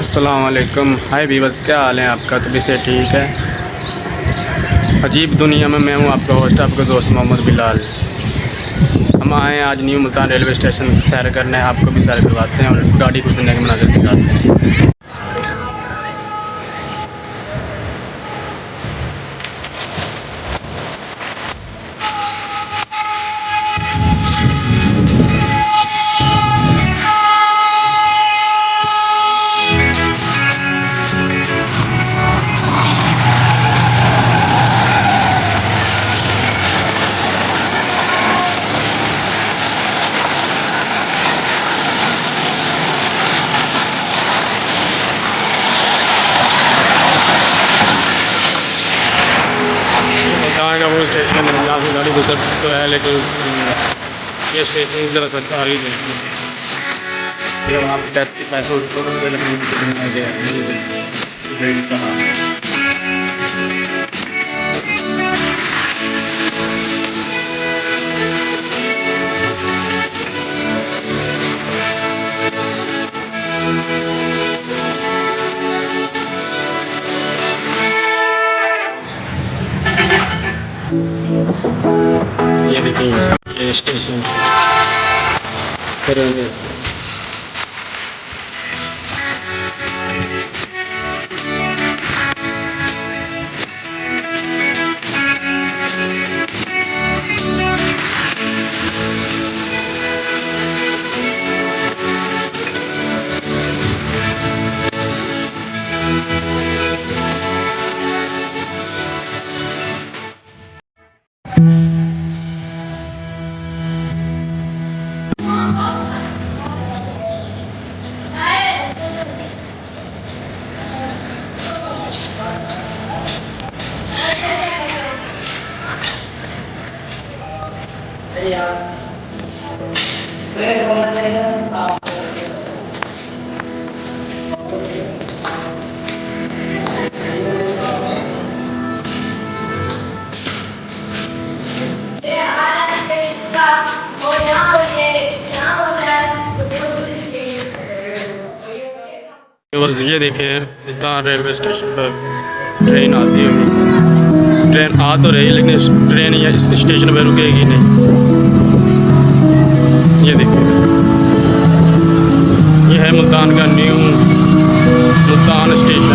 अस्सलाम वालेकुम। हाय वीवर्स, क्या हाल है आपका? तभी से ठीक है। अजीब दुनिया में मैं हूँ आपका होस्ट, आपका दोस्त मोहम्मद बिलाल। हम आए हैं आज न्यू मुल्तान रेलवे स्टेशन सैर करने, आपको भी सैर करवाते हैं और गाड़ी गुजरने के मनाज़िर दिखाते हैं। मुल्तान का वो स्टेशन है जहाँ से गाड़ी गुजर तो है, लेकिन ये स्टेशन ज़रा सरकारी है। जब आप पैसे उठो तो ये देखिए ये स्टेशन रेलवे। ये देखिए मुल्तान रेलवे स्टेशन पर ट्रेन आती है। ट्रेन आ तो रही है लेकिन इस ट्रेन या इस स्टेशन पर रुकेगी नहीं। ये देखिए ये है मुल्तान का न्यू मुल्तान स्टेशन।